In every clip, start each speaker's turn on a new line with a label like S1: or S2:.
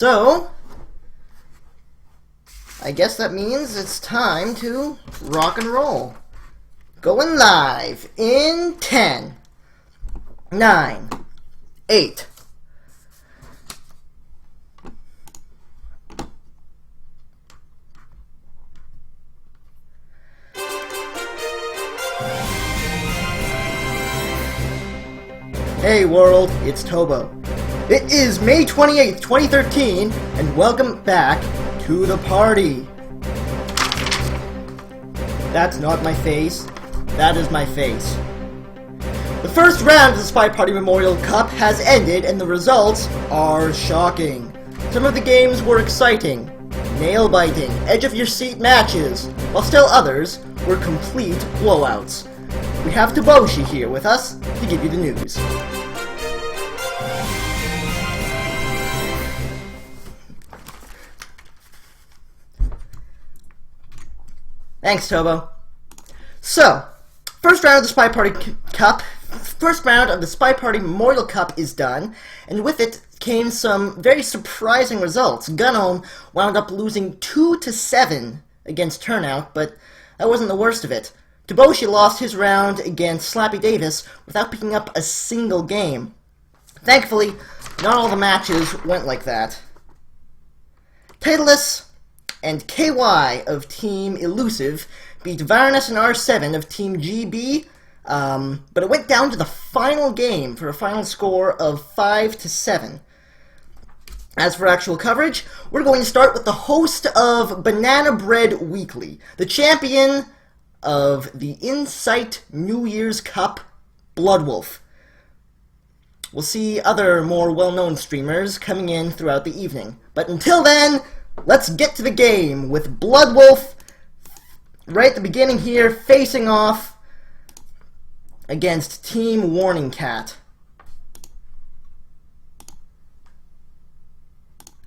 S1: So, I guess that means it's time to rock and roll. Going live in 10, 9, 8. Hey world, it's Tobo. It is May 28th, 2013, and welcome back to the party. That's not my face. That is my face. The first round of the SpyParty Memorial Cup has ended, and the results are shocking. Some of the games were exciting, nail-biting, edge-of-your-seat matches, while still others were complete blowouts. We have Toboshi here with us to give you the news. Thanks, Tobo. So, first round of the SpyParty Memorial Cup is done, and with it came some very surprising results. Gunhome wound up losing 2-7 against Turnout, but that wasn't the worst of it. Toboshi lost his round against Slappy Davis without picking up a single game. Thankfully, not all the matches went like that. Titleist and KY of Team Elusive beat Varanus and R7 of Team GB, but it went down to the final game for a final score of 5-7. As for actual coverage, we're going to start with the host of Banana Bread Weekly, the champion of the Insight New Year's Cup, Bloodwolf. We'll see other more well-known streamers coming in throughout the evening. But until then, let's get to the game with Bloodwolf right at the beginning here, facing off against Team Warning Cat.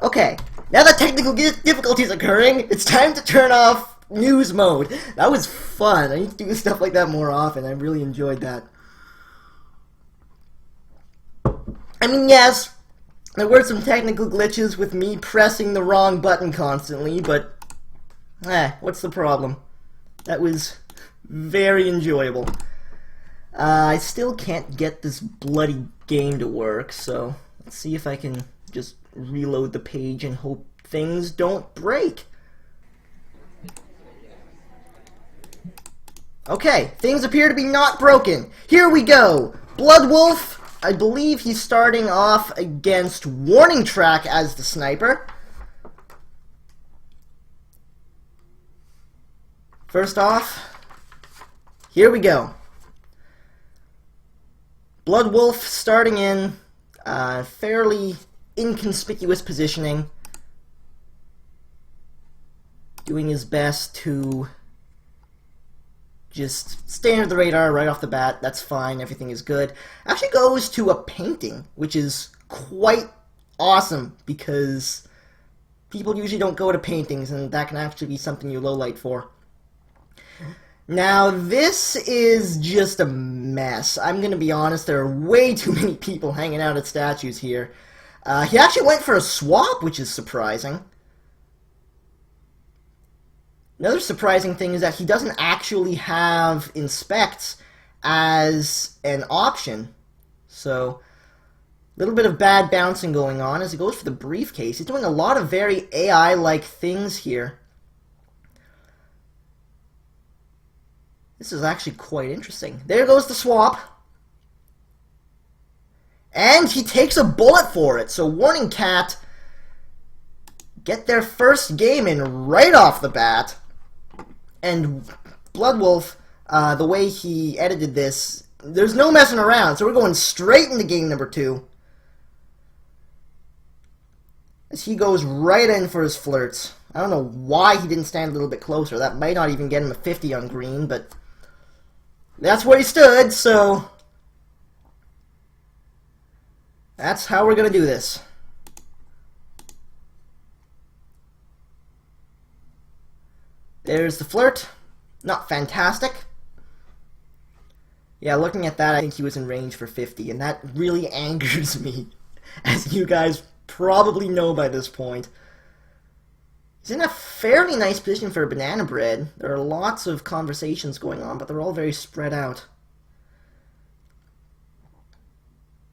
S1: Okay, now that technical difficulties occurring, it's time to turn off news mode. That was fun. I need to do stuff like that more often. I really enjoyed that. I mean, yes, there were some technical glitches with me pressing the wrong button constantly, but what's the problem? That was very enjoyable. I still can't get this bloody game to work, so let's see if I can just reload the page and hope things don't break. Okay, things appear to be not broken. Here we go. Bloodwolf, I believe he's starting off against Warning Track as the sniper. First off, here we go. Bloodwolf starting in fairly inconspicuous positioning, doing his best to just stay under the radar right off the bat. That's fine, everything is good. Actually goes to a painting, which is quite awesome, because people usually don't go to paintings, and that can actually be something you lowlight for. Now, this is just a mess. I'm gonna be honest, there are way too many people hanging out at statues here. He actually went for a swap, which is surprising. Another surprising thing is that he doesn't actually have Inspects as an option. So, a little bit of bad bouncing going on as he goes for the briefcase. He's doing a lot of very AI-like things here. This is actually quite interesting. There goes the swap. And he takes a bullet for it. So Warning Cat get their first game in right off the bat. And Bloodwolf, the way he edited this, there's no messing around. So we're going straight into game number 2. As he goes right in for his flirts. I don't know why he didn't stand a little bit closer. That might not even get him a 50 on green, but that's where he stood, so that's how we're going to do this. There's the flirt. Not fantastic. Yeah, looking at that, I think he was in range for 50, and that really angers me, as you guys probably know by this point. He's in a fairly nice position for a banana bread. There are lots of conversations going on, but they're all very spread out.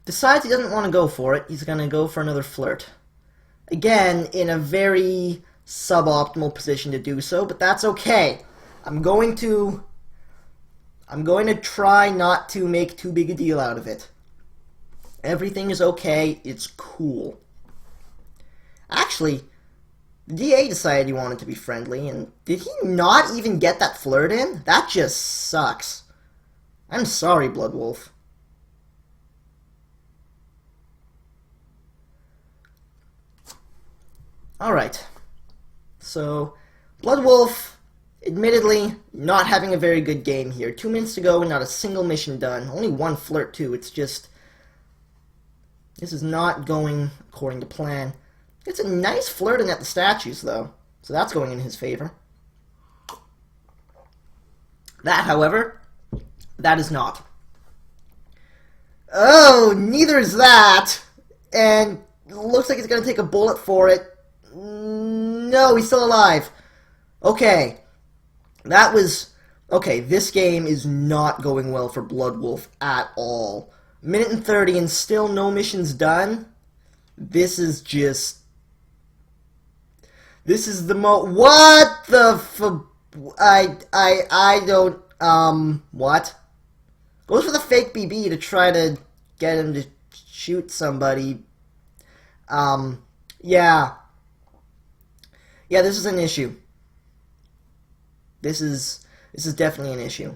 S1: Decides he doesn't want to go for it. He's going to go for another flirt. Again, in a very suboptimal position to do so, but that's okay. I'm going to try not to make too big a deal out of it. Everything is okay. It's cool. Actually, the DA decided he wanted to be friendly, and did he not even get that flirt in? That just sucks. I'm sorry, Bloodwolf. Alright. So, Bloodwolf, admittedly, not having a very good game here. 2 minutes to go and not a single mission done. Only one flirt, too. It's just... this is not going according to plan. It's a nice flirting at the statues, though. So that's going in his favor. That, however, that is not. Oh, neither is that. And looks like he's going to take a bullet for it. No, he's still alive. Okay. That was... okay, this game is not going well for Bloodwolf at all. Minute and 30 and still no missions done. This is just... this is the what the I don't, what? Goes for the fake BB to try to get him to shoot somebody. Yeah. Yeah, this is an issue. This is definitely an issue.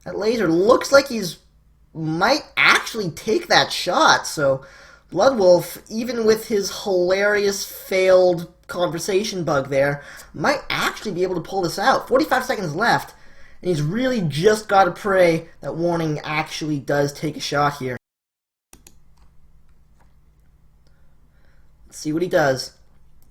S1: That laser looks like he's might actually take that shot, so Bloodwolf, even with his hilarious failed conversation bug there, might actually be able to pull this out. 45 seconds left, and he's really just got to pray that Warning actually does take a shot here. Let's see what he does.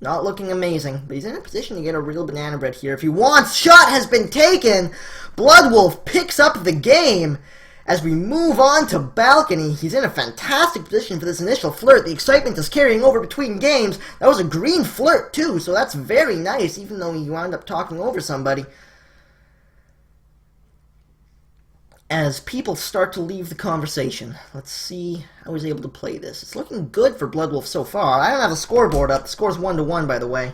S1: Not looking amazing, but he's in a position to get a real banana bread here if he wants. Shot has been taken! Bloodwolf picks up the game. As we move on to balcony, he's in a fantastic position for this initial flirt. The excitement is carrying over between games. That was a green flirt too, so that's very nice, even though he wound up talking over somebody. As people start to leave the conversation, let's see how he's able to play this. It's looking good for Bloodwolf so far. I don't have a scoreboard up. The score's 1-1, by the way.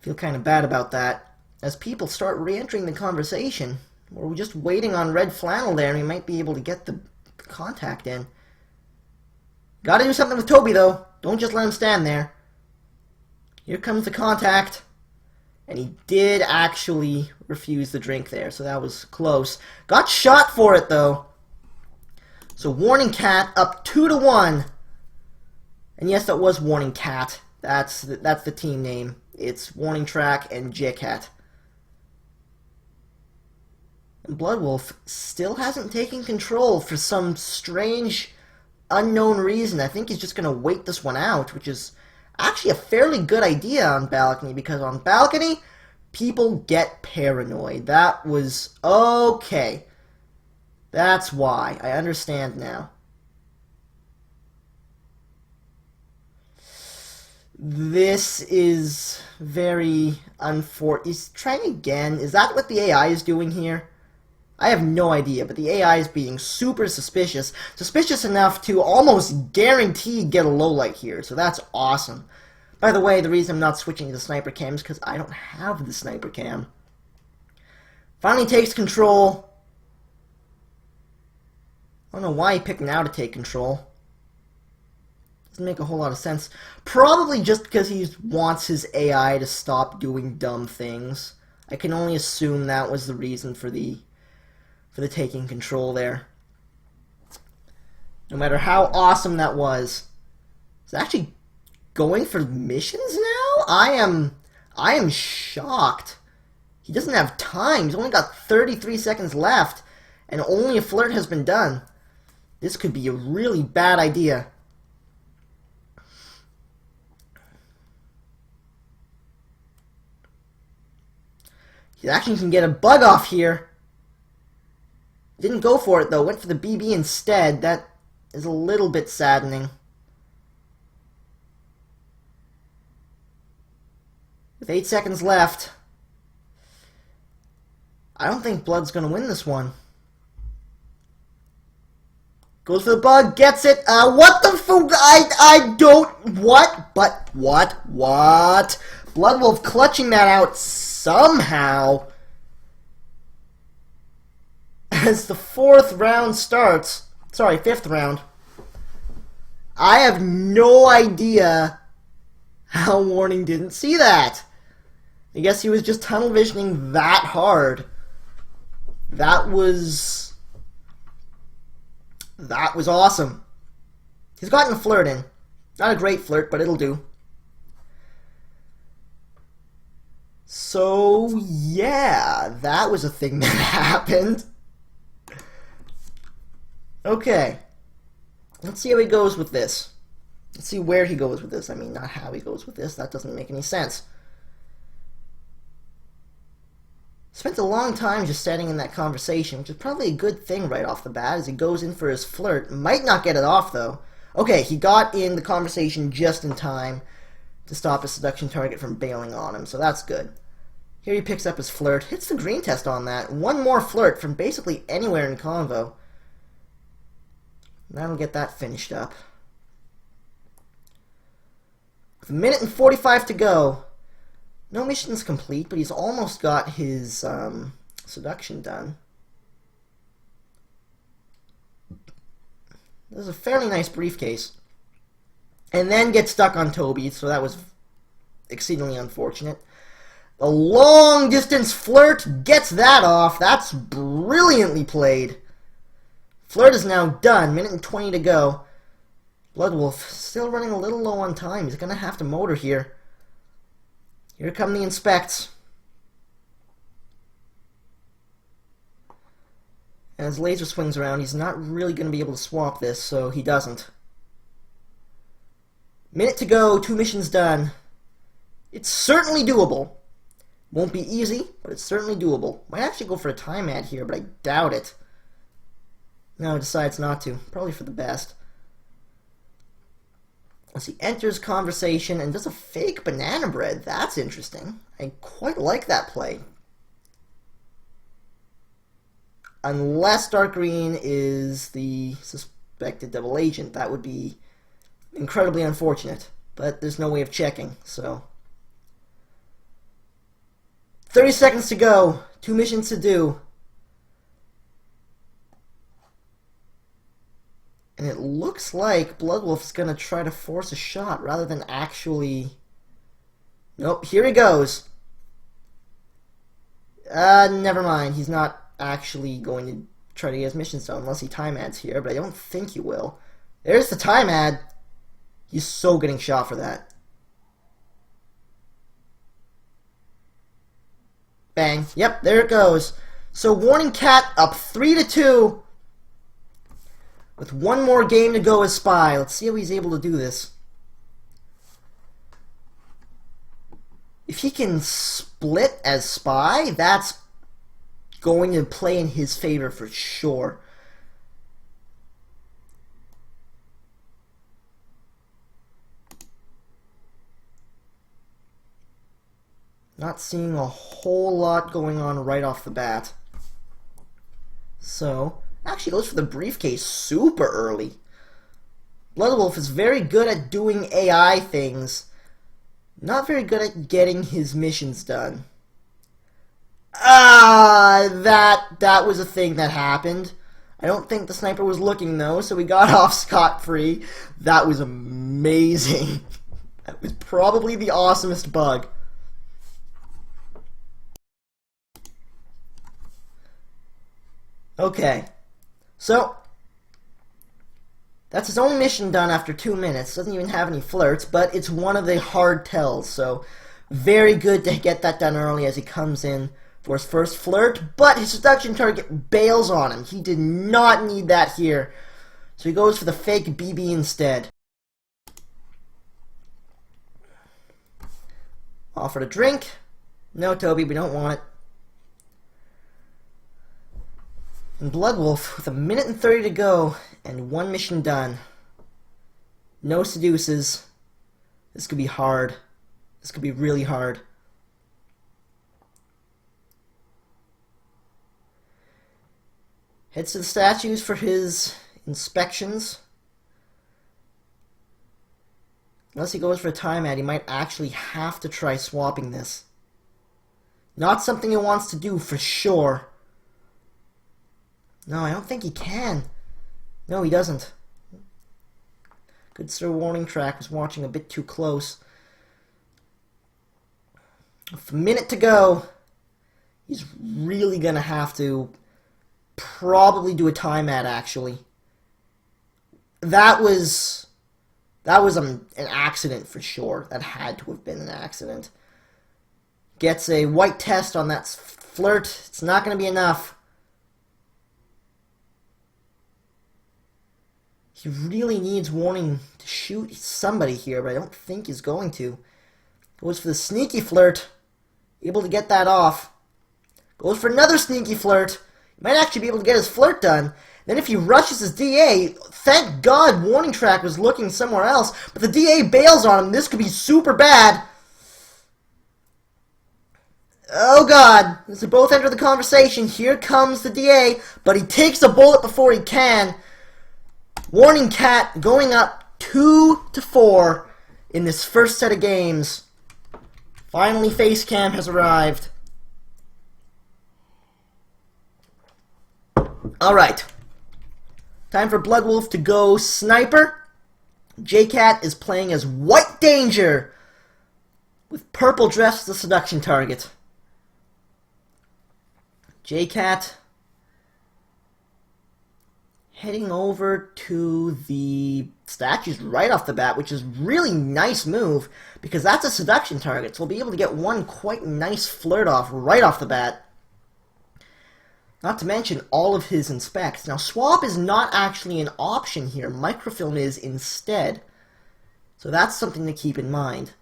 S1: Feel kind of bad about that. As people start re-entering the conversation, we're just waiting on Red Flannel there, and we might be able to get the contact in. Gotta do something with Toby, though. Don't just let him stand there. Here comes the contact. And he did actually refuse the drink there, so that was close. Got shot for it, though. So Warning Cat up 2-1. And yes, that was Warning Cat. That's the team name. It's Warning Track and J-Cat. And Bloodwolf still hasn't taken control for some strange, unknown reason. I think he's just going to wait this one out, which is actually a fairly good idea on balcony, because on balcony, people get paranoid. That was okay. That's why. I understand now. This is very unfortunate. He's trying again. Is that what the AI is doing here? I have no idea, but the AI is being super suspicious. Suspicious enough to almost guarantee get a low light here, so that's awesome. By the way, the reason I'm not switching to the sniper cam is because I don't have the sniper cam. Finally takes control. I don't know why he picked now to take control. Doesn't make a whole lot of sense. Probably just because he wants his AI to stop doing dumb things. I can only assume that was the reason for the taking control there. No matter how awesome that was. It's actually going for missions now? I am shocked. He doesn't have time. He's only got 33 seconds left, and only a flirt has been done. This could be a really bad idea. He actually can get a bug off here. Didn't go for it, though. Went for the BB instead. That is a little bit saddening. With 8 seconds left, I don't think Blood's going to win this one. Goes for the bug, gets it. What the fuck? I don't. What? But what? Bloodwolf clutching that out somehow. As the 4th round starts. Sorry, 5th round. I have no idea how Warning didn't see that. I guess he was just tunnel visioning that hard. That was awesome. He's gotten a flirt in. Not a great flirt, but it'll do. So, yeah, that was a thing that happened. Okay. Let's see how he goes with this. Let's see where he goes with this. I mean, not how he goes with this. That doesn't make any sense. Spent a long time just standing in that conversation, which is probably a good thing right off the bat as he goes in for his flirt. Might not get it off, though. Okay, he got in the conversation just in time to stop his seduction target from bailing on him, so that's good. Here he picks up his flirt, hits the green test on that. One more flirt from basically anywhere in convo. That'll get that finished up. With 1:45 to go. No mission's complete, but he's almost got his seduction done. This is a fairly nice briefcase. And then gets stuck on Toby, so that was exceedingly unfortunate. The long-distance flirt gets that off. That's brilliantly played. Flirt is now done. 1:20 to go. Bloodwolf still running a little low on time. He's going to have to motor here. Here come the inspects. And as laser swings around, he's not really going to be able to swap this, so he doesn't. Minute to go, 2 missions done. It's certainly doable. Won't be easy, but it's certainly doable. Might actually go for a time ad here, but I doubt it. No, decides not to. Probably for the best. As he enters conversation and does a fake banana bread. That's interesting. I quite like that play. Unless Dark Green is the suspected double agent. That would be incredibly unfortunate. But there's no way of checking, so... 30 seconds to go. 2 missions to do. And it looks like Bloodwolf's going to try to force a shot rather than actually... Nope, here he goes. Never mind. He's not actually going to try to get his missions done unless he time adds here, but I don't think he will. There's the time ad. He's so getting shot for that. Bang. Yep, there it goes. So Warning Cat up 3-2. With 1 more game to go as Spy. Let's see how he's able to do this. If he can split as Spy, that's going to play in his favor for sure. Not seeing a whole lot going on right off the bat. So... actually goes for the briefcase super early. Bloodwolf is very good at doing AI things. Not very good at getting his missions done. That was a thing that happened. I don't think the sniper was looking though, so we got off scot-free. That was amazing. That was probably the awesomest bug. Okay. So, that's his own mission done after 2 minutes. Doesn't even have any flirts, but it's one of the hard tells. So, very good to get that done early as he comes in for his first flirt. But his seduction target bails on him. He did not need that here. So he goes for the fake BB instead. Offered a drink. No, Toby, we don't want it. And Bloodwolf, with 1:30 to go, and one mission done. No seduces. This could be hard. This could be really hard. Heads to the statues for his inspections. Unless he goes for a timeout, he might actually have to try swapping this. Not something he wants to do for sure. No, I don't think he can. No, he doesn't. Good Sir Warning Track was watching a bit too close. With a minute to go, he's really going to have to probably do a timeout, actually. That was an accident for sure. That had to have been an accident. Gets a white test on that flirt. It's not going to be enough. He really needs Warning to shoot somebody here, but I don't think he's going to. Goes for the sneaky flirt. Able to get that off. Goes for another sneaky flirt. He might actually be able to get his flirt done. Then if he rushes his DA, thank God Warning Track was looking somewhere else, but the DA bails on him. This could be super bad. Oh God, as they both enter the conversation, here comes the DA, but he takes a bullet before he can. Warning Cat going up 2-4 in this first set of games. Finally, Facecam has arrived. Alright. Time for Bloodwolf to go Sniper. J-Cat is playing as White Danger, with purple dress as the seduction target. J-Cat heading over to the statues right off the bat, which is really nice move, because that's a seduction target, so we'll be able to get one quite nice flirt off right off the bat. Not to mention all of his inspects. Now, swap is not actually an option here. Microfilm is instead. So that's something to keep in mind.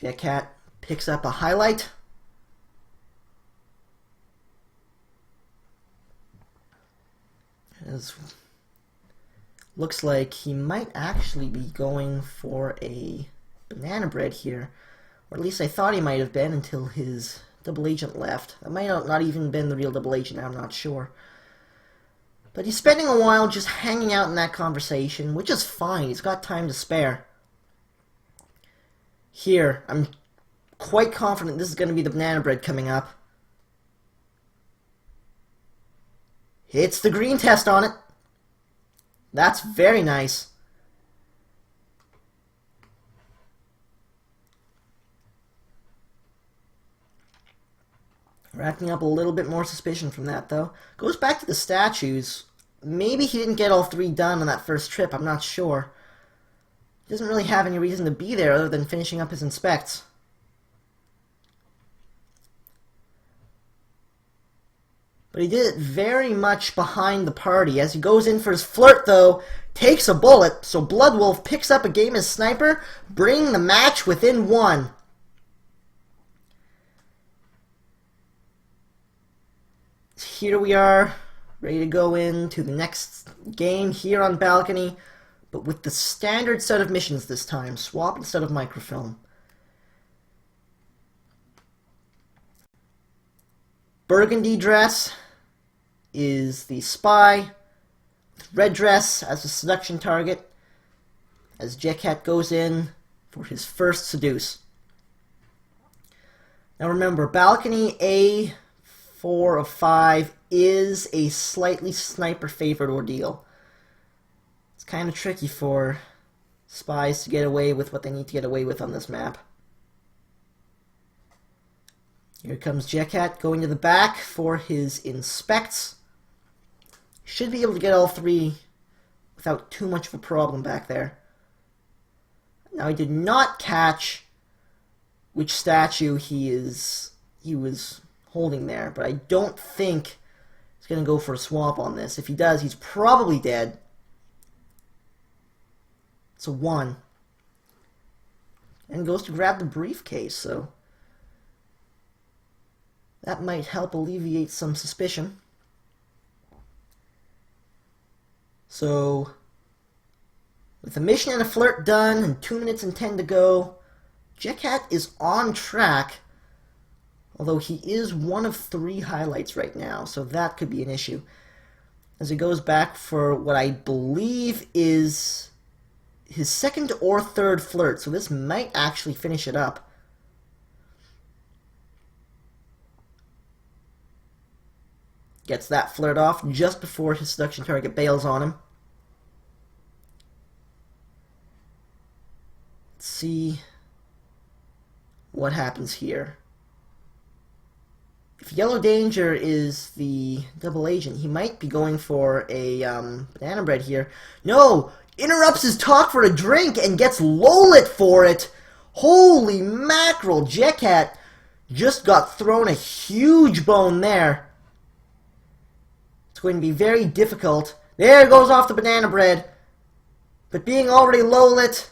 S1: Jet-Cat picks up a highlight. Looks like he might actually be going for a banana bread here. Or at least I thought he might have been until his double agent left. That might not even been the real double agent, I'm not sure. But he's spending a while just hanging out in that conversation, which is fine. He's got time to spare. Here, I'm quite confident this is going to be the banana bread coming up. Hits the green test on it. That's very nice. Racking up a little bit more suspicion from that, though. Goes back to the statues. Maybe he didn't get all three done on that first trip, I'm not sure. He doesn't really have any reason to be there other than finishing up his inspects. But he did it very much behind the party. As he goes in for his flirt, though, takes a bullet, so Bloodwolf picks up a game as Sniper, bringing the match within one. Here we are, ready to go into the next game here on Balcony, but with the standard set of missions this time. Swap instead of microfilm. Burgundy dress is the spy. Red dress as a seduction target. As Jet-Cat goes in for his first seduce. Now remember, Balcony A4 of 5 is a slightly sniper-favored ordeal. It's kind of tricky for spies to get away with what they need to get away with on this map. Here comes Jet-Cat going to the back for his inspects. Should be able to get all three without too much of a problem back there. Now, I did not catch which statue he was holding there, but I don't think he's going to go for a swap on this. If he does, he's probably dead. It's a 1. And goes to grab the briefcase, so That might help alleviate some suspicion. So, with the mission and a flirt done and 2 minutes and 10 to go, Jetcat is on track, although he is one of 3 highlights right now, so that could be an issue. As he goes back for what I believe is his second or third flirt, so this might actually finish it up. Gets that flirt off just before his seduction target bails on him. Let's see what happens here. If Yellow Danger is the double agent, he might be going for a banana bread here. No! Interrupts his talk for a drink and gets low-lit for it! Holy mackerel! Jetcat just got thrown a huge bone there. It's going to be very difficult. There goes off the banana bread. But being already low-lit,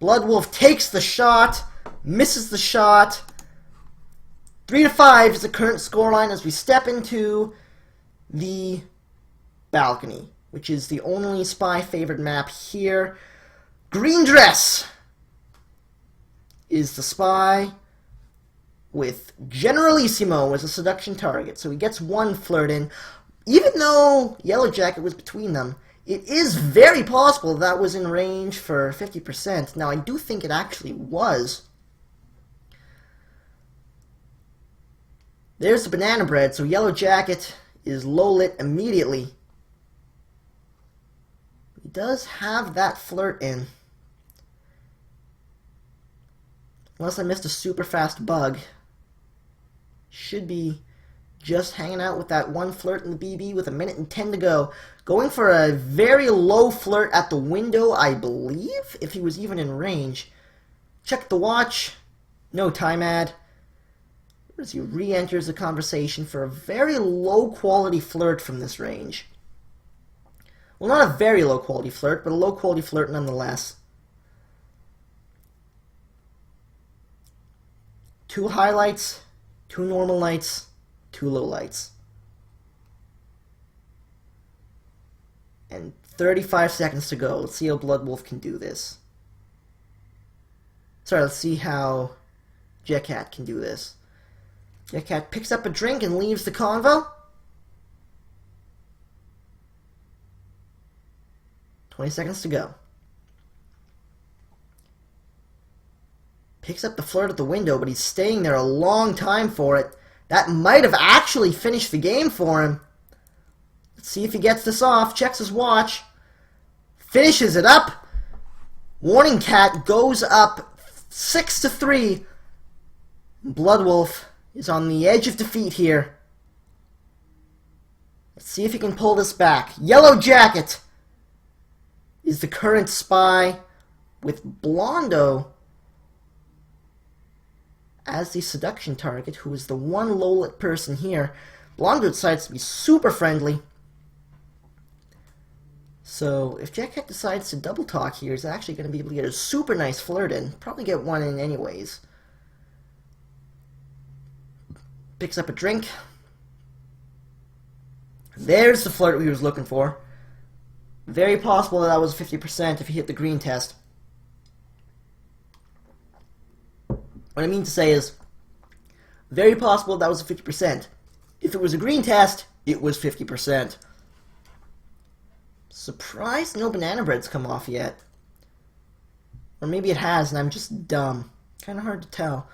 S1: Bloodwolf takes the shot, misses the shot. 3-5 is the current scoreline as we step into the balcony, which is the only Spy favored map here. Green Dress is the Spy with Generalissimo as a seduction target, so he gets 1 flirt in. Even though Yellow Jacket was between them, it is very possible that was in range for 50%. Now, I do think it actually was. There's the banana bread, so Yellow Jacket is low-lit immediately. He does have that flirt in. Unless I missed a super fast bug. Should be just hanging out with that 1 flirt in the BB with 1 minute and 10 to go. Going for a very low flirt at the window, I believe, if he was even in range. Check the watch. No time ad. As he re-enters the conversation for a very low-quality flirt from this range. Well, not a very low-quality flirt, but a low-quality flirt nonetheless. 2 highlights, 2 normal lights, 2 low lights. And 35 seconds to go. Let's see how Bloodwolf can do this. Sorry, let's see how Jetcat can do this. Jetcat picks up a drink and leaves the convo. 20 seconds to go. Picks up the flirt at the window, but he's staying there a long time for it. That might have actually finished the game for him. Let's see if he gets this off. Checks his watch. Finishes it up. Warning Cat goes up 6-3. Bloodwolf is on the edge of defeat here. Let's see if he can pull this back. Yellow Jacket is the current Spy with Blondo as the seduction target, who is the one low-lit person here. Blondo decides to be super friendly. So if Jetcat decides to double talk here, he's actually going to be able to get a super nice flirt in. Probably get 1 in anyways. Picks up a drink. There's the flirt he was looking for. Very possible that was 50% if he hit the green test. What I mean to say is, very possible that was a 50%. If it was a green test, it was 50%. Surprised no banana bread's come off yet. Or maybe it has and I'm just dumb. Kind of hard to tell.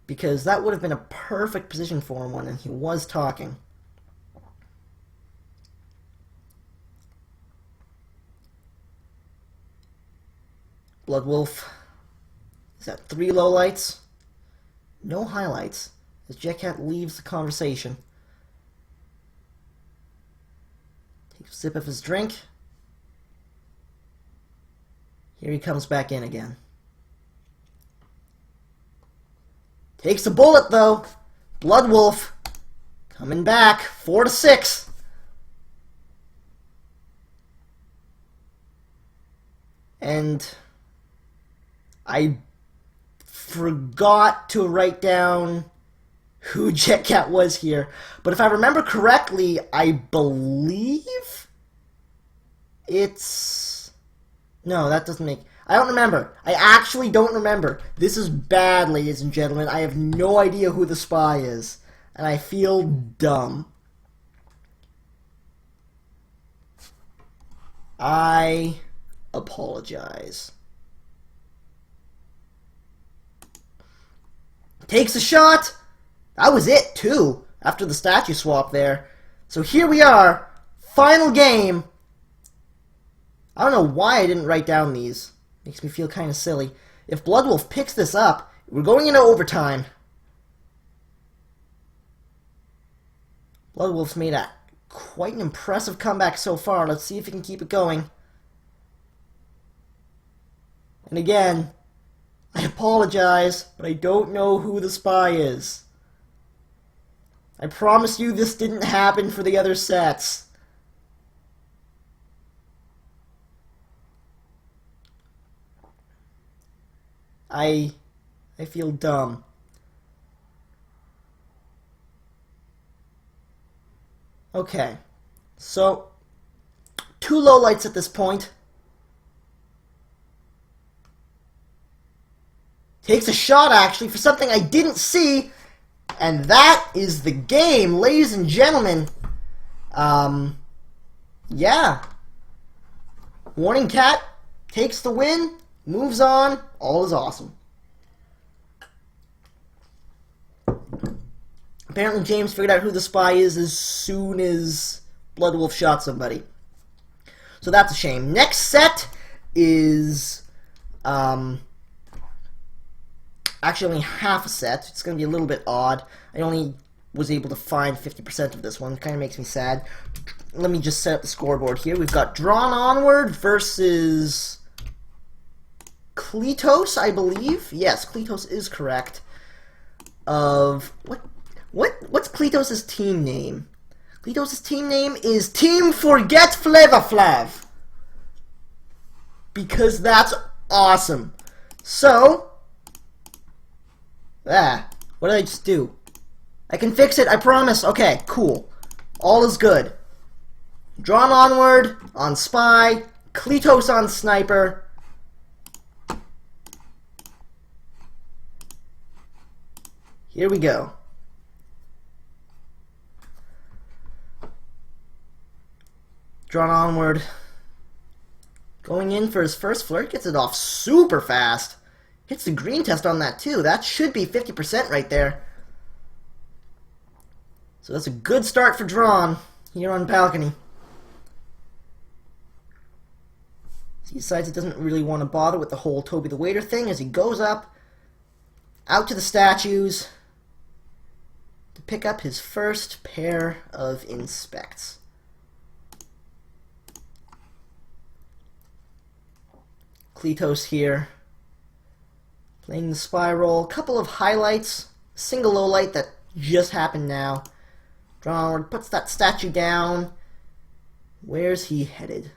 S1: Because that would have been a perfect position for him when he was talking. Bloodwolf is at 3 lowlights. No highlights as Jetcat leaves the conversation. Takes a sip of his drink. Here he comes back in again. Takes a bullet, though. Bloodwolf coming back, 4-6. And I forgot to write down who Jetcat was here. But if I remember correctly, I believe it's... No, that doesn't make... I don't remember. I actually don't remember. This is bad, ladies and gentlemen. I have no idea who the spy is. And I feel dumb. I apologize. Takes a shot. That was it, too, after the statue swap there. So here we are. Final game. I don't know why I didn't write down these. Makes me feel kind of silly. If Bloodwolf picks this up, we're going into overtime. Bloodwolf's made a quite an impressive comeback so far. Let's see if he can keep it going. And again, I apologize, but I don't know who the spy is. I promise you this didn't happen for the other sets. I feel dumb. Okay, so 2 lowlights at this point. Takes a shot, actually, for something I didn't see, and that is the game, ladies and gentlemen. Yeah. Warning Cat takes the win, moves on, all is awesome. Apparently James figured out who the spy is as soon as Bloodwolf shot somebody. So that's a shame. Next set is actually only half a set. It's going to be a little bit odd. I only was able to find 50% of this one. It kind of makes me sad. Let me just set up the scoreboard here. We've got Drawn Onward versus Kletos, I believe. Yes, Kletos is correct. What's Kletos' team name? Kletos' team name is Team Forget Flavor Flav. Because that's awesome. So, what did I just do? I can fix it, I promise. Okay, cool. All is good. Drawn Onward on Spy, Kletos on Sniper. Here we go. Drawn Onward. Going in for his first flirt, gets it off super fast. Hits the green test on that too. That should be 50% right there. So that's a good start for Drawn here on Balcony. He decides he doesn't really want to bother with the whole Toby the Waiter thing as he goes up, out to the statues, to pick up his first pair of inspects. Kletos here, playing the spy role. Couple of highlights, single low light that just happened now. Drawn Onward puts that statue down. Where's he headed?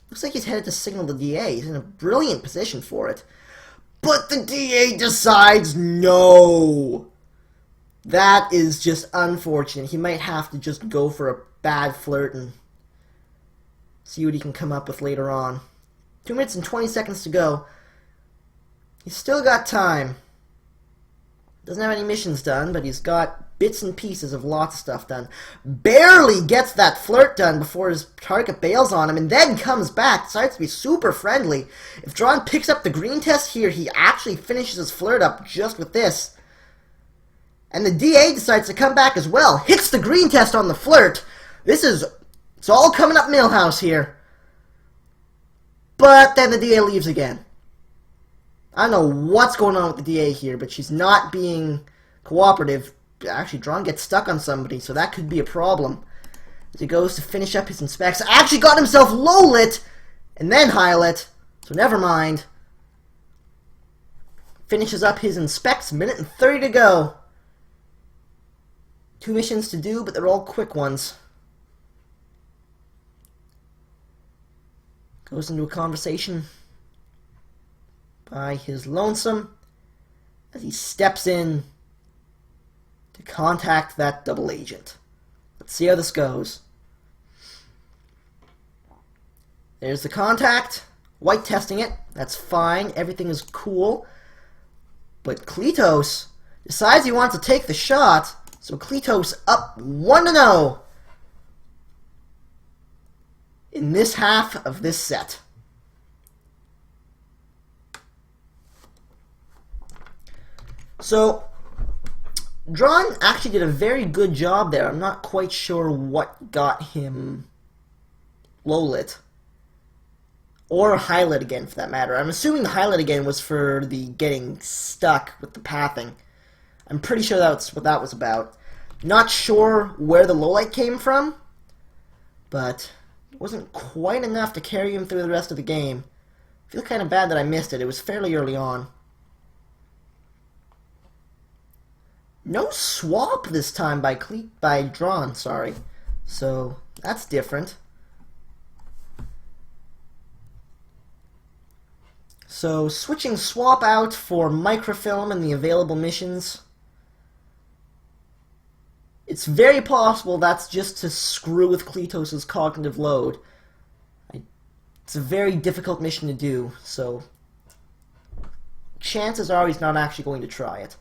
S1: Looks like he's headed to signal the DA. He's in a brilliant position for it. But the DA decides no. That is just unfortunate. He might have to just go for a bad flirt and see what he can come up with later on. 2 minutes and 20 seconds to go. He's still got time. Doesn't have any missions done, but he's got bits and pieces of lots of stuff done. Barely gets that flirt done before his target bails on him, and then comes back, decides to be super friendly. If Drawn picks up the green test here, he actually finishes his flirt up just with this. And the DA decides to come back as well. Hits the green test on the flirt. It's all coming up Millhouse here. But then the DA leaves again. I don't know what's going on with the DA here, but she's not being cooperative. Actually, Drawn gets stuck on somebody, so that could be a problem. As he goes to finish up his inspects. Actually got himself low-lit, and then high-lit, so never mind. Finishes up his inspects, minute and 30 to go. 2 missions to do, but they're all quick ones. Goes into a conversation by his lonesome as he steps in to contact that double agent. Let's see how this goes. There's the contact. White testing it. That's fine. Everything is cool. But Kletos decides he wants to take the shot. So Kletos up 1-0 in this half of this set. So Drawn actually did a very good job there. I'm not quite sure what got him low-lit. Or high-lit again, for that matter. I'm assuming the high-lit again was for the getting stuck with the pathing. I'm pretty sure that's what that was about. Not sure where the low-light came from, but it wasn't quite enough to carry him through the rest of the game. I feel kind of bad that I missed it. It was fairly early on. No swap this time by Drawn, sorry. So, that's different. So, switching swap out for microfilm and the available missions. It's very possible that's just to screw with Kletos' cognitive load. It's a very difficult mission to do, so chances are he's not actually going to try it.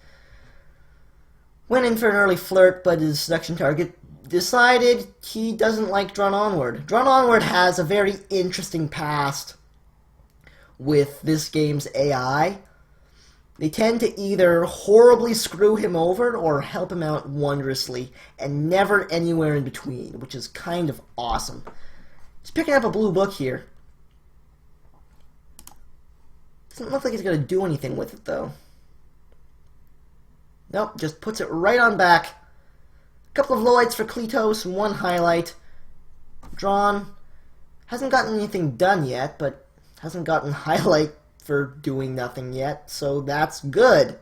S1: Went in for an early flirt, but his seduction target decided he doesn't like Drawn Onward. Drawn Onward has a very interesting past with this game's AI. They tend to either horribly screw him over or help him out wondrously, and never anywhere in between, which is kind of awesome. He's picking up a blue book here. Doesn't look like he's going to do anything with it, though. Nope, just puts it right on back. A couple of lowlights for Kletos and one highlight. Drawn hasn't gotten anything done yet, but hasn't gotten highlight for doing nothing yet, so that's good.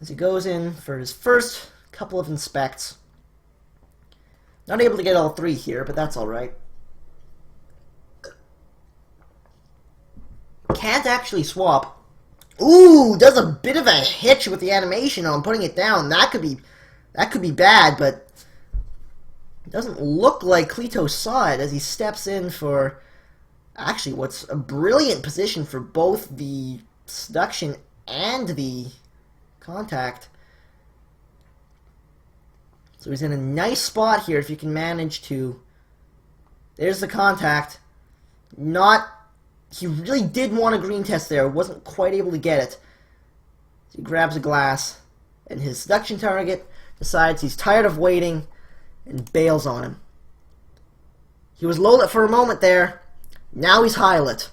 S1: As he goes in for his first couple of inspects. Not able to get all three here, but that's alright. Can't actually swap. Ooh, does a bit of a hitch with the animation on putting it down. That could be bad, but it doesn't look like Kletos saw it as he steps in for actually what's a brilliant position for both the seduction and the contact. So he's in a nice spot here if you can manage to. There's the contact. He really did want a green test there, wasn't quite able to get it. So he grabs a glass, and his seduction target decides he's tired of waiting and bails on him. He was low-lit for a moment there. Now he's high-lit.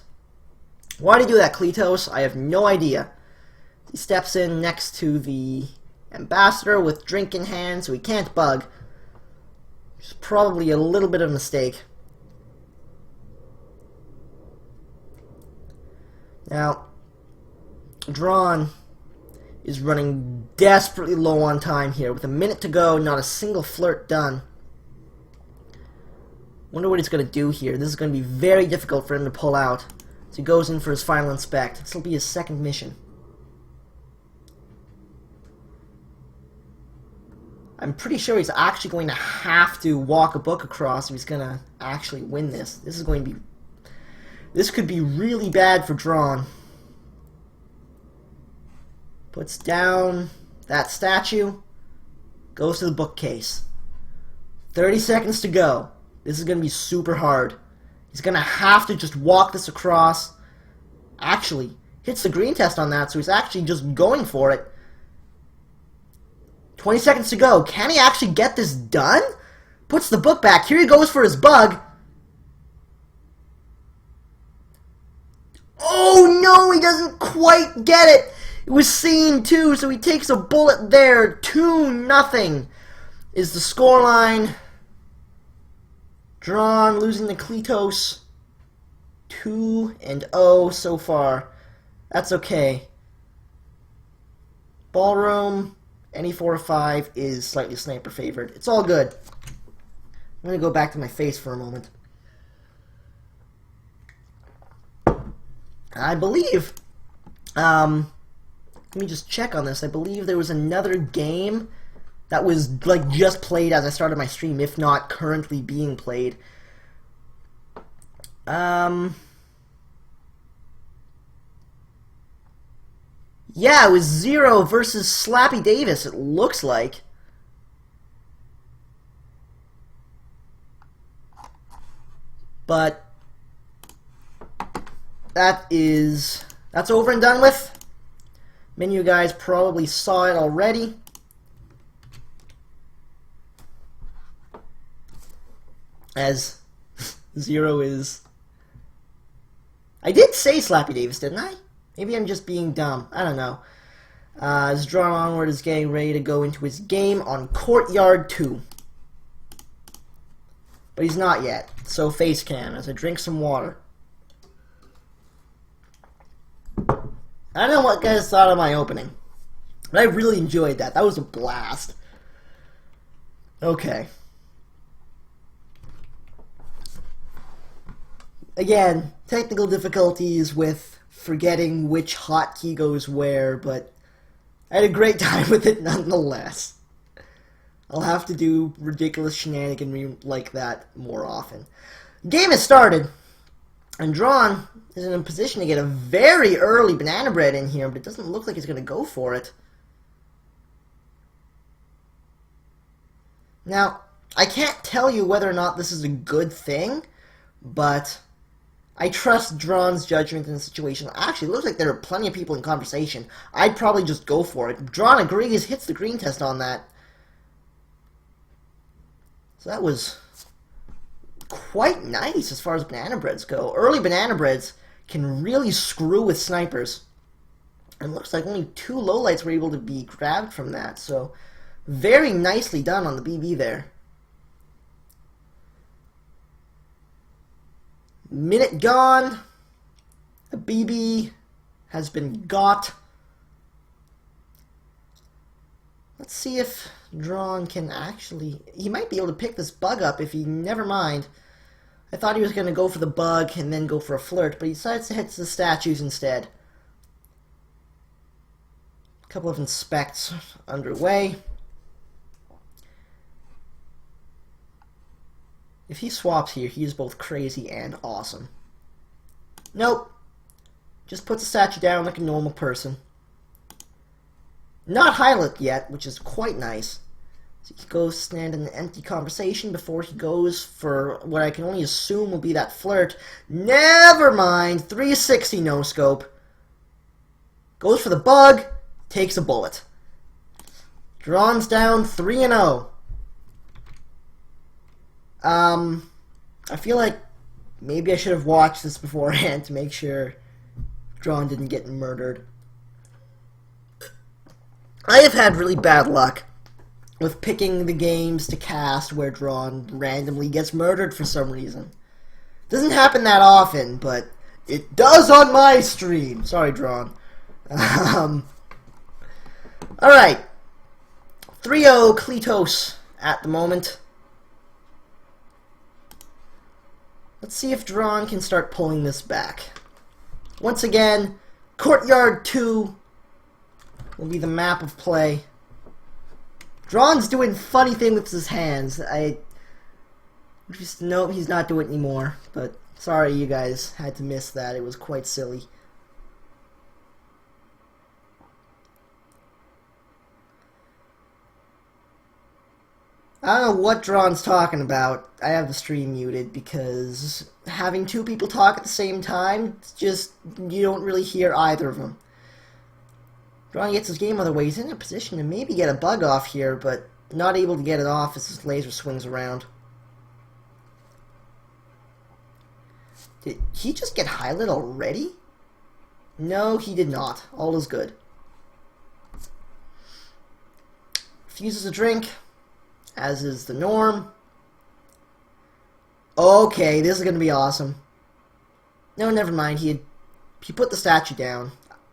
S1: Why did he do that, Kletos? I have no idea. He steps in next to the ambassador with drink in hand, so he can't bug. Which is probably a little bit of a mistake. Now, Drawn is running desperately low on time here. With a minute to go, not a single flirt done. Wonder what he's going to do here. This is going to be very difficult for him to pull out. So he goes in for his final inspect. This will be his second mission. I'm pretty sure he's actually going to have to walk a book across if he's going to actually win this. This could be really bad for Drawn. Puts down that statue. Goes to the bookcase. 30 seconds to go. This is going to be super hard. He's going to have to just walk this across. Actually, hits the green test on that, so he's actually just going for it. 20 seconds to go. Can he actually get this done? Puts the book back. Here he goes for his bug. Oh no, he doesn't quite get it. It was seen too, so he takes a bullet there. 2-0 is the scoreline. Drawn losing to Kletos. 2-0 so far. That's okay. Ballroom, any 4 or 5 is slightly sniper favored. It's all good. I'm going to go back to my face for a moment. I believe Let me just check on this. I believe there was another game that was like just played as I started my stream, if not currently being played. Yeah, it was 0 versus Slappy Davis, it looks like. But that's over and done with. Many of you guys probably saw it already. As 0 is... I did say Slappy Davis, didn't I? Maybe I'm just being dumb. I don't know. As Drawn Onward is getting ready to go into his game on Courtyard 2. But he's not yet. So face cam as I drink some water. I don't know what guys thought of my opening, but I really enjoyed that. That was a blast. Okay. Again, technical difficulties with forgetting which hotkey goes where, but I had a great time with it nonetheless. I'll have to do ridiculous shenaniganry like that more often. Game has started, and Drawn is in a position to get a very early banana bread in here, but it doesn't look like he's going to go for it. Now, I can't tell you whether or not this is a good thing, but I trust Drawn's judgment in the situation. Actually, it looks like there are plenty of people in conversation. I'd probably just go for it. Drawn agrees, hits the green test on that. So that was quite nice as far as banana breads go. Early banana breads can really screw with snipers. And it looks like only 2 lowlights were able to be grabbed from that. So very nicely done on the BB there. Minute gone. A BB has been got. Let's see if Drawn can actually... He might be able to pick this bug up if he... Never mind. I thought he was going to go for the bug and then go for a flirt, but he decides to hit the statues instead. A couple of inspects underway. If he swaps here, he is both crazy and awesome. Nope. Just puts the statue down like a normal person. Not highlight yet, which is quite nice. So he goes to stand in an empty conversation before he goes for what I can only assume will be that flirt. Never mind. 360 no scope. Goes for the bug. Takes a bullet. Drawn's down 3-0. I feel like maybe I should have watched this beforehand to make sure Drawn didn't get murdered. I have had really bad luck with picking the games to cast where Drawn randomly gets murdered for some reason. Doesn't happen that often, but it does on my stream. Sorry, Drawn. Alright. 3-0 Kletos at the moment. Let's see if Drawn can start pulling this back. Once again, Courtyard 2 will be the map of play. Drawn's doing funny thing with his hands. I just know he's not doing it anymore. But sorry you guys had to miss that. It was quite silly. I don't know what Drawn's talking about. I have the stream muted because having 2 people talk at the same time, it's just, you don't really hear either of them. Drawn gets his game other way. He's in a position to maybe get a bug off here, but not able to get it off as his laser swings around. Did he just get highlighted already? No, he did not. All is good. Refuses a drink, as is the norm. Okay, this is going to be awesome. No, never mind. He put the statue down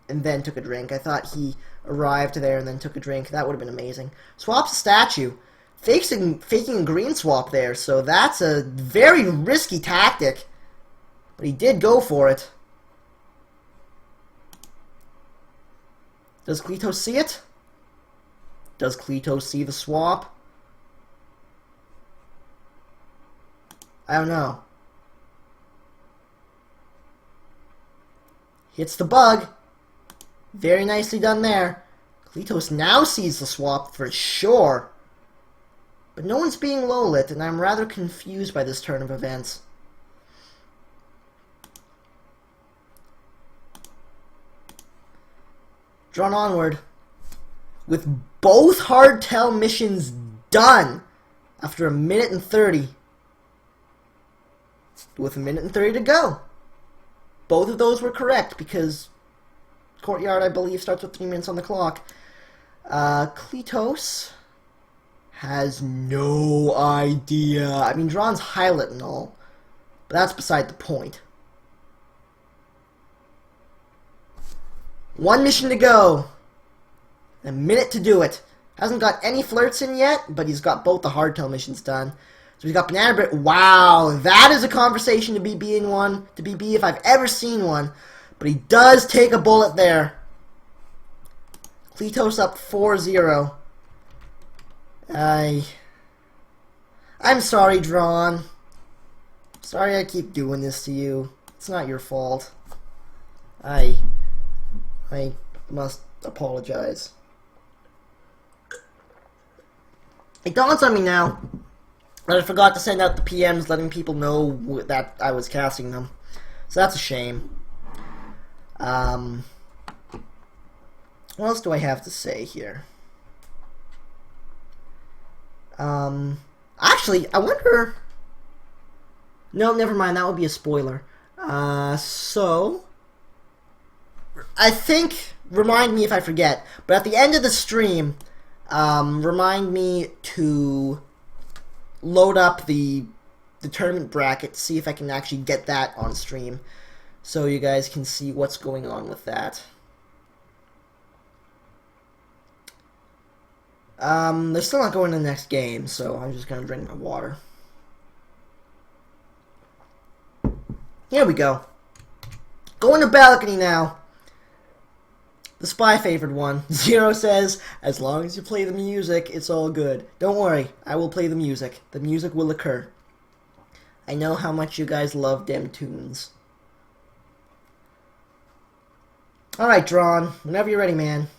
S1: and then took a drink. I thought he arrived there and then took a drink. That would have been amazing. Swaps the statue. Faking a green swap there, so that's a very risky tactic. But he did go for it. Does Kletos see it? Does Kletos see the swap? I don't know. Hits the bug. Very nicely done there. Kletos now sees the swap for sure. But no one's being low-lit, and I'm rather confused by this turn of events. Drawn onward. With both hardtail missions done after 1:30. With 1:30 to go. Both of those were correct because Courtyard, I believe, starts with 3 minutes on the clock. Kletos has no idea. I mean, Drawn's highlight and all, but that's beside the point. 1 mission to go. A minute to do it. Hasn't got any flirts in yet, but he's got both the hardtail missions done. So he's got Banana Bread. Wow, that is a conversation to BB in one. To BB if I've ever seen one. But he does take a bullet there. Kletos up 4-0. I'm sorry, Drawn. Sorry I keep doing this to you. It's not your fault. I must apologize. It dawns on me now that I forgot to send out the PMs letting people know that I was casting them. So that's a shame. What else do I have to say here? Actually, I wonder... No, never mind. That would be a spoiler. So... I think... Remind me if I forget. But at the end of the stream, remind me to load up the tournament bracket, see if I can actually get that on stream, so you guys can see what's going on with that. They're still not going to the next game, so I'm just gonna drink my water. Here we go. Going to balcony now. The Spy favored one. Zero says, as long as you play the music, it's all good. Don't worry, I will play the music. The music will occur. I know how much you guys love dem tunes. Alright, Drawn. Whenever you're ready, man.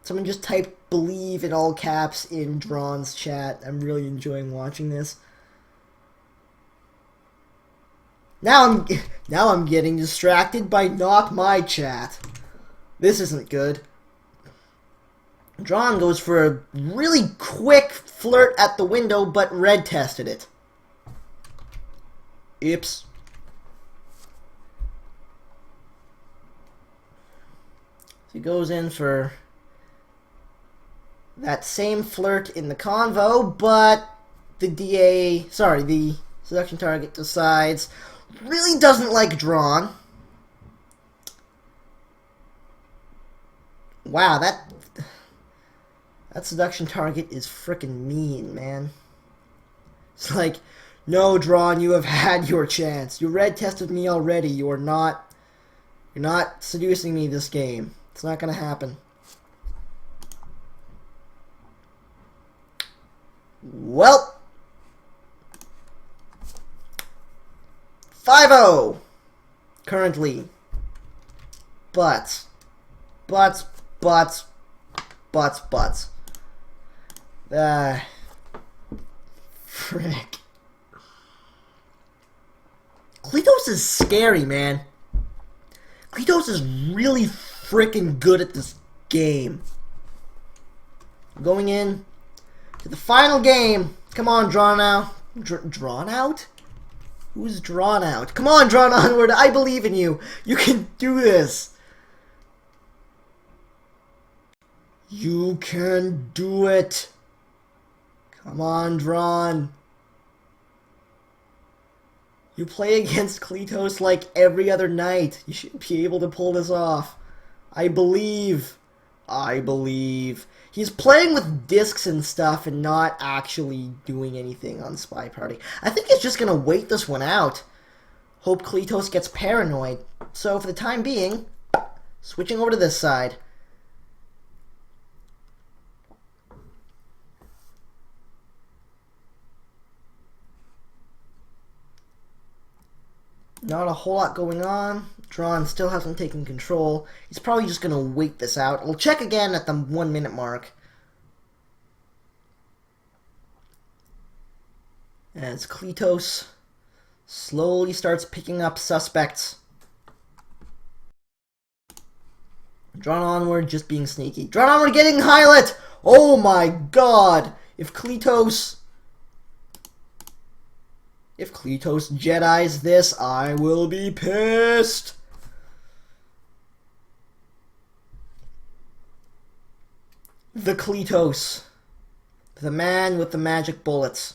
S1: Someone just type believe in all caps in Drawn's chat. I'm really enjoying watching this. Now I'm getting distracted by not my chat. This isn't good. Drawn goes for a really quick flirt at the window, but red tested it. Oops. So he goes in for that same flirt in the convo, but the seduction target decides really doesn't like Drawn. Wow, that seduction target is frickin' mean, man. It's like, no, Drawn, you have had your chance. You red tested me already. You're not seducing me this game. It's not gonna happen. Well, 5-0 currently, but. Frick. Kletos is scary, man. Kletos is really freaking good at this game. Going in to the final game. Come on, Drawn out. Drawn out? Who's Drawn out? Come on, Drawn onward. I believe in you. You can do this. You can do it. Come on, Drawn. You play against Kletos like every other night. You should be able to pull this off. I believe. I believe. He's playing with discs and stuff and not actually doing anything on SpyParty. I think he's just going to wait this one out. Hope Kletos gets paranoid. So for the time being, switching over to this side. Not a whole lot going on. Drawn still hasn't taken control. He's probably just going to wait this out. We'll check again at the 1 minute mark. As Kletos slowly starts picking up suspects. Drawn onward, just being sneaky. Drawn onward, getting Hylet! Oh my god! If Kletos Jedis this, I will be pissed! The Kletos. The man with the magic bullets.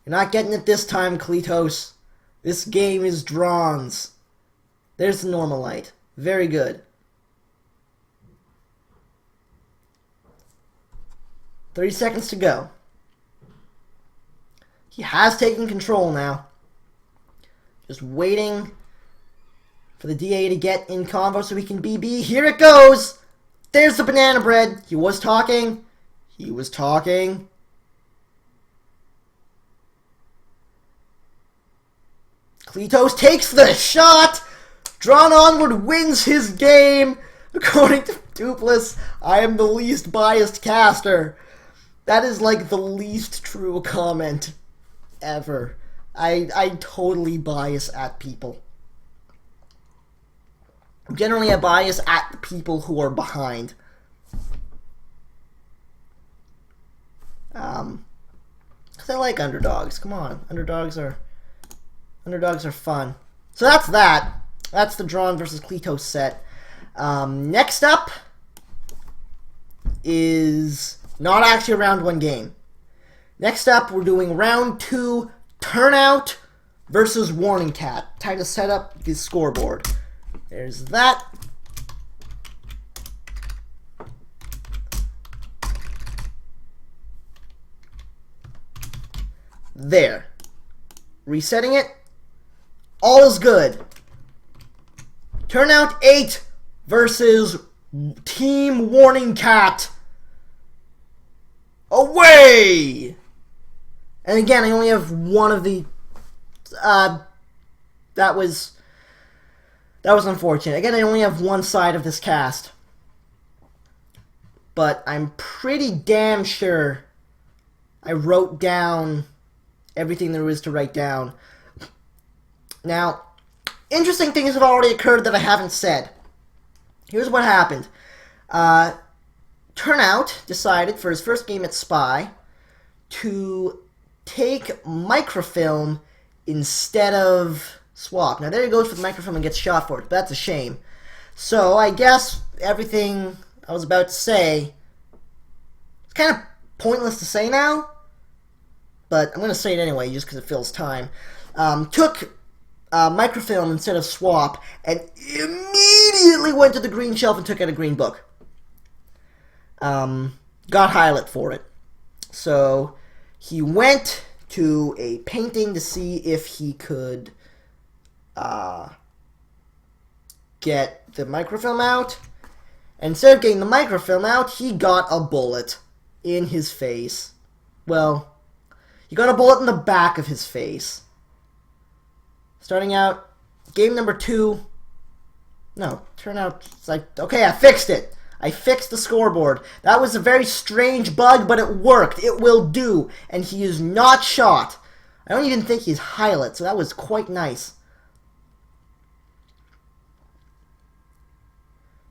S1: You're not getting it this time, Kletos. This game is Drawn's. There's the normal light. Very good. 30 seconds to go. He has taken control now. Just waiting for the DA to get in convo so he can BB. Here it goes! There's the banana bread. He was talking. He was talking. Kletos takes the shot! Drawn onward wins his game! According to Dupless, I am the least biased caster. That is like the least true comment ever. I totally bias at people. Generally, I bias at the people who are behind. Because I like underdogs. Come on, underdogs are fun. So that's that. That's the Drawn versus Kletos set. Next up is not actually a round 1 game. Next up, we're doing round 2 Turnout versus Warning Cat. Time to set up the scoreboard. There's that. There. Resetting it. All is good. Turnout 8 versus Team Warning Cat. Away! And again, I only have one of the... That was unfortunate. Again, I only have one side of this cast. But I'm pretty damn sure I wrote down everything there was to write down. Now, interesting things have already occurred that I haven't said. Here's what happened. Turnout decided for his first game at Spy to take microfilm instead of swap. Now there he goes for the microfilm and gets shot for it, but that's a shame. So I guess everything I was about to say, it's kind of pointless to say now, but I'm going to say it anyway just because it fills time. Took microfilm instead of swap and immediately went to the green shelf and took out a green book. Got Hylet for it. So he went to a painting to see if he could get the microfilm out. And instead of getting the microfilm out, he got a bullet in his face. Well, he got a bullet in the back of his face. Starting out, game number 2. No, turnout, it's like, okay, I fixed it. I fixed the scoreboard. That was a very strange bug, but it worked. It will do. And he is not shot. I don't even think he's Hylet, so that was quite nice.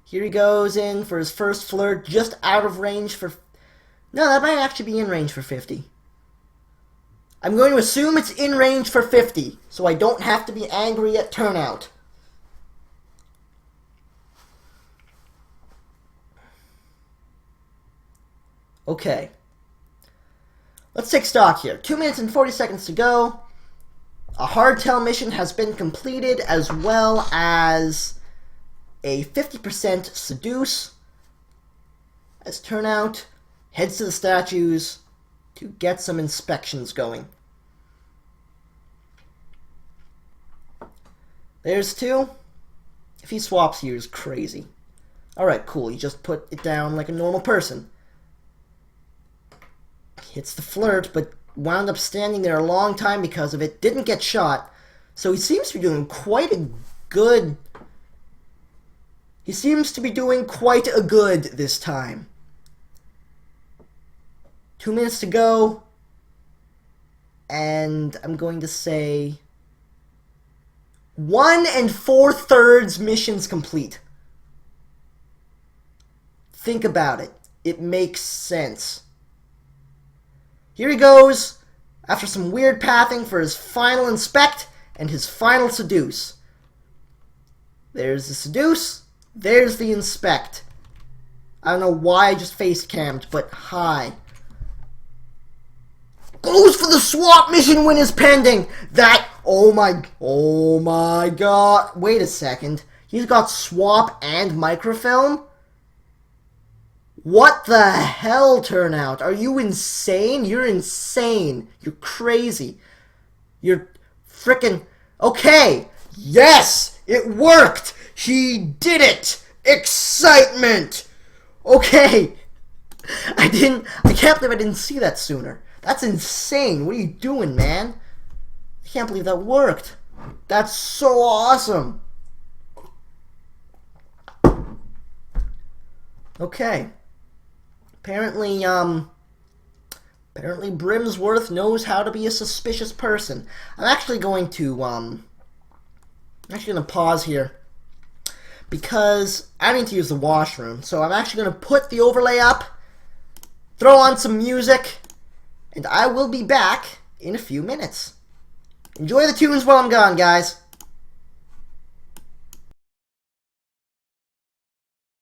S1: Here he goes in for his first flirt, just out of range for... No, that might actually be in range for 50. I'm going to assume it's in range for 50, so I don't have to be angry at turnout. Okay. Let's take stock here. 2 minutes and 40 seconds to go. A hardtail mission has been completed, as well as a 50% seduce. As turnout heads to the statues to get some inspections going. There's 2. If he swaps here, is crazy. Alright, cool. He just put it down like a normal person. Hits the flirt, but wound up standing there a long time because of it. Didn't get shot. So he seems to be doing quite a good... He seems to be doing quite a good this time. 2 minutes to go. And I'm going to say 1 4/3 missions complete. Think about it. It makes sense. Here he goes, after some weird pathing for his final inspect and his final seduce. There's the seduce, there's the inspect. I don't know why I just face cammed, but hi. Goes for the swap mission win is pending. That, oh my god. Wait a second. He's got swap and microfilm? What the hell, Turnout? Are you insane? You're insane. You're crazy. You're frickin'... Okay. Yes! It worked! He did it! Excitement! Okay. I can't believe I didn't see that sooner. That's insane. What are you doing, man? I can't believe that worked. That's so awesome. Okay. Apparently Brimsworth knows how to be a suspicious person. I'm actually going to pause here because I need to use the washroom. So I'm actually going to put the overlay up, throw on some music, and I will be back in a few minutes. Enjoy the tunes while I'm gone, guys.